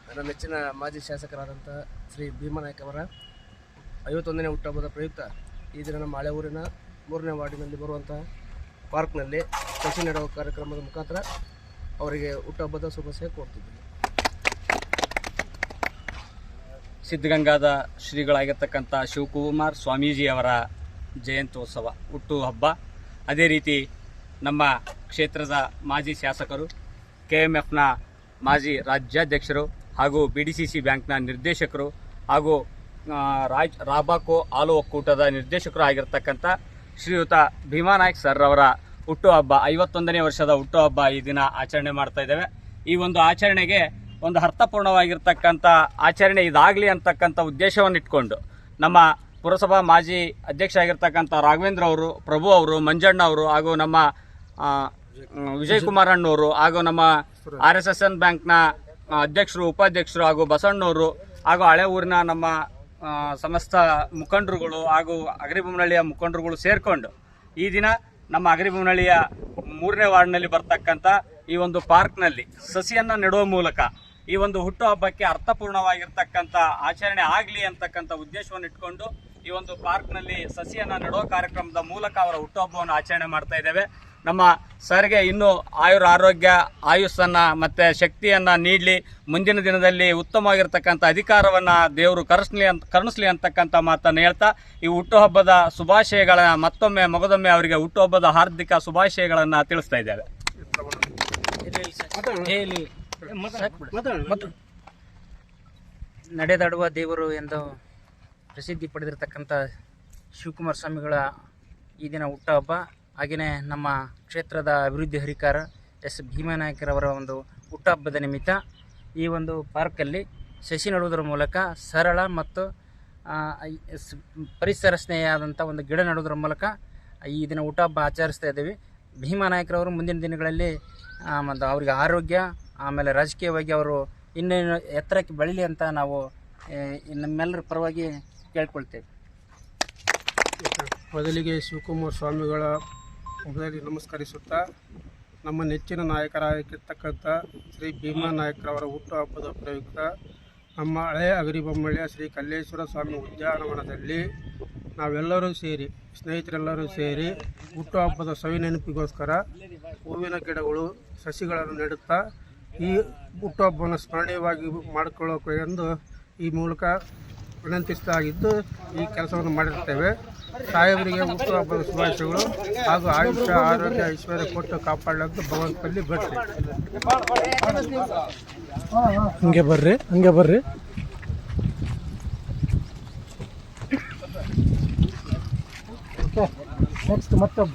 ನನ್ನ ನೆಚ್ಚಿನ ಮಾಜಿ ಶಾಸಕರಾದಂಥ ಶ್ರೀ ಭೀಮನಾಯ್ಕ ಅವರ 51ನೇ ಹುಟ್ಟುಹಬ್ಬದ ಪ್ರಯುಕ್ತ ಈ ದಿನ ನಮ್ಮ ಹಳೆ ಊರಿನ 3ನೇ ವಾರ್ಡಿನಲ್ಲಿ ಬರುವಂತಹ ಪಾರ್ಕ್ನಲ್ಲಿ ಸಸಿ ನೆಡುವ ಕಾರ್ಯಕ್ರಮದ ಮುಖಾಂತರ ಅವರಿಗೆ ಹುಟ್ಟುಹಬ್ಬದ ಶುಭಾಶಯ ಕೋರ್ತಿದ್ದೀನಿ. ಸಿದ್ಧಗಂಗಾದ ಶ್ರೀಗಳಾಗಿರ್ತಕ್ಕಂಥ ಶಿವಕುಮಾರ್ ಸ್ವಾಮೀಜಿಯವರ ಜಯಂತ್ಯೋತ್ಸವ ಹುಟ್ಟುಹಬ್ಬ. ಅದೇ ರೀತಿ ನಮ್ಮ ಕ್ಷೇತ್ರದ ಮಾಜಿ ಶಾಸಕರು, KMFನ ಮಾಜಿ ರಾಜ್ಯಾಧ್ಯಕ್ಷರು ಹಾಗೂ BDCC ಬ್ಯಾಂಕ್ನ ನಿರ್ದೇಶಕರು ಹಾಗೂ ರಾಬಾಕೋ ಹಾಲು ಒಕ್ಕೂಟದ ನಿರ್ದೇಶಕರು ಆಗಿರ್ತಕ್ಕಂಥ ಶ್ರೀಯುತ ಭೀಮಾನಾಯ್ಕ್ ಸರ್ ಅವರ ಹುಟ್ಟುಹಬ್ಬ 51ನೇ ವರ್ಷದ ಹುಟ್ಟುಹಬ್ಬ ಈ ದಿನ ಆಚರಣೆ ಮಾಡ್ತಾ ಇದ್ದೇವೆ. ಈ ಒಂದು ಆಚರಣೆಗೆ ಒಂದು ಅರ್ಥಪೂರ್ಣವಾಗಿರ್ತಕ್ಕಂಥ ಆಚರಣೆ ಇದಾಗಲಿ ಅಂತಕ್ಕಂಥ ಉದ್ದೇಶವನ್ನು ಇಟ್ಕೊಂಡು ನಮ್ಮ ಪುರಸಭಾ ಮಾಜಿ ಅಧ್ಯಕ್ಷ ಆಗಿರ್ತಕ್ಕಂಥ ರಾಘವೇಂದ್ರ ಅವರು, ಪ್ರಭು ಅವರು, ಮಂಜಣ್ಣ ಅವರು ಹಾಗೂ ನಮ್ಮ ವಿಜಯ್ ಕುಮಾರ್ ಅಣ್ಣವರು ಹಾಗೂ ನಮ್ಮ RSSN ಬ್ಯಾಂಕ್ನ ಅಧ್ಯಕ್ಷರು, ಉಪಾಧ್ಯಕ್ಷರು ಹಾಗೂ ಬಸಣ್ಣವರು ಹಾಗೂ ಹಳೆ ಊರಿನ ನಮ್ಮ ಸಮಸ್ತ ಮುಖಂಡರುಗಳು ಹಾಗೂ ಅಗರಿಬೊಮ್ಮನಹಳ್ಳಿಯ ಮುಖಂಡರುಗಳು ಸೇರಿಕೊಂಡು ಈ ದಿನ ನಮ್ಮ ಅಗರಿಬೊಮ್ಮನಹಳ್ಳಿಯ 3ನೇ ವಾರ್ಡ್ನಲ್ಲಿ ಬರ್ತಕ್ಕಂಥ ಈ ಒಂದು ಪಾರ್ಕ್ನಲ್ಲಿ ಸಸಿಯನ್ನು ನೆಡುವ ಮೂಲಕ ಈ ಒಂದು ಹುಟ್ಟುಹಬ್ಬಕ್ಕೆ ಅರ್ಥಪೂರ್ಣವಾಗಿರ್ತಕ್ಕಂಥ ಆಚರಣೆ ಆಗಲಿ ಅಂತಕ್ಕಂಥ ಉದ್ದೇಶವನ್ನು ಇಟ್ಕೊಂಡು ಈ ಒಂದು ಪಾರ್ಕ್ನಲ್ಲಿ ಸಸಿಯನ್ನು ನೆಡುವ ಕಾರ್ಯಕ್ರಮದ ಮೂಲಕ ಅವರ ಹುಟ್ಟುಹಬ್ಬವನ್ನು ಆಚರಣೆ ಮಾಡ್ತಾ ಇದ್ದೇವೆ. ನಮ್ಮ ಸರ್ಗೆ ಇನ್ನೂ ಆರೋಗ್ಯ ಆಯುಸ್ಸನ್ನು ಮತ್ತು ಶಕ್ತಿಯನ್ನು ನೀಡಲಿ, ಮುಂದಿನ ದಿನದಲ್ಲಿ ಉತ್ತಮವಾಗಿರ್ತಕ್ಕಂಥ ಅಧಿಕಾರವನ್ನು ದೇವರು ಕರುಣಿಸಲಿ ಅಂತಕ್ಕಂಥ ಮಾತನ್ನು ಹೇಳ್ತಾ ಈ ಹುಟ್ಟುಹಬ್ಬದ ಶುಭಾಶಯಗಳ ಮತ್ತೊಮ್ಮೆ ಮಗದೊಮ್ಮೆ ಅವರಿಗೆ ಹುಟ್ಟುಹಬ್ಬದ ಹಾರ್ದಿಕ ಶುಭಾಶಯಗಳನ್ನು ತಿಳಿಸ್ತಾ ಇದ್ದೇವೆ. ನಡೆದಾಡುವ ದೇವರು ಎಂದು ಪ್ರಸಿದ್ಧಿ ಪಡೆದಿರತಕ್ಕಂಥ ಶಿವಕುಮಾರ ಸ್ವಾಮಿಗಳ ಈ ದಿನ ಹುಟ್ಟುಹಬ್ಬ. ಹಾಗೆಯೇ ನಮ್ಮ ಕ್ಷೇತ್ರದ ಅಭಿವೃದ್ಧಿ ಹರಿಕಾರ ಎಸ್ ಭೀಮನಾಯ್ಕರವರ ಒಂದು ಹುಟ್ಟುಹಬ್ಬದ ನಿಮಿತ್ತ ಈ ಒಂದು ಪಾರ್ಕಲ್ಲಿ ಸಸಿ ನೆಡುವುದರ ಮೂಲಕ ಸರಳ ಮತ್ತು ಪರಿಸರ ಸ್ನೇಹಿಯಾದಂಥ ಒಂದು ಗಿಡ ನೆಡುವುದರ ಮೂಲಕ ಈ ದಿನ ಹುಟ್ಟುಹಬ್ಬ ಆಚರಿಸ್ತಾ ಇದ್ದೀವಿ. ಭೀಮನಾಯ್ಕರವರು ಮುಂದಿನ ದಿನಗಳಲ್ಲಿ ಮತ್ತು ಅವರಿಗೆ ಆರೋಗ್ಯ ಆಮೇಲೆ ರಾಜಕೀಯವಾಗಿ ಅವರು ಇನ್ನೇನು ಎತ್ತರಕ್ಕೆ ಬೆಳೀಲಿ ಅಂತ ನಾವು ನಮ್ಮೆಲ್ಲರ ಪರವಾಗಿ ಕೇಳ್ಕೊಳ್ತೇವೆ. ಮೊದಲಿಗೆ ಶಿವಕುಮಾರ ಸ್ವಾಮಿಗಳ ಮೊದಲಿಗೆ ನಮಸ್ಕರಿಸುತ್ತಾ ನಮ್ಮ ನೆಚ್ಚಿನ ನಾಯಕರಾಗಿರ್ತಕ್ಕಂಥ ಶ್ರೀ ಭೀಮನಾಯ್ಕರವರ ಹುಟ್ಟುಹಬ್ಬದ ಪ್ರಯುಕ್ತ ನಮ್ಮ ಹಳೆಯ ಅಗರಿಬೊಮ್ಮನಹಳ್ಳಿಯ ಶ್ರೀ ಕಲ್ಲೇಶ್ವರ ಸ್ವಾಮಿ ಉದ್ಯಾನವನದಲ್ಲಿ ನಾವೆಲ್ಲರೂ ಸೇರಿ, ಸ್ನೇಹಿತರೆಲ್ಲರೂ ಸೇರಿ ಹುಟ್ಟುಹಬ್ಬದ ಸವಿನೆನಪಿಗೋಸ್ಕರ ಹೂವಿನ ಗಿಡಗಳು, ಸಸಿಗಳನ್ನು ನೆಡುತ್ತಾ ಈ ಹುಟ್ಟುಹಬ್ಬವನ್ನು ಸ್ಮರಣೀಯವಾಗಿ ಮಾಡಿಕೊಳ್ಳೋಕೆ ಎಂದು ಈ ಮೂಲಕ ವಿನಂತಿಸಲಾಗಿದ್ದು ಈ ಕೆಲಸವನ್ನು ಮಾಡಿರ್ತೇವೆ. ಸಾಹೇಬರಿಗೆ ಹುಟ್ಟುಹಬ್ಬದ ಶುಭಾಶಯಗಳು ಹಾಗೂ ಆಯುಷ್ಯ, ಆರೋಗ್ಯ, ಐಶ್ವರ್ಯ ಕೊಟ್ಟು ಕಾಪಾಡಲು ಭಗವಂತನಲ್ಲಿ ಬರ್ತೀವಿ. ಹಂಗೆ ಬರ್ರಿ ನೆಕ್ಸ್ಟ್ ಮತ್ತೊಬ್ಬ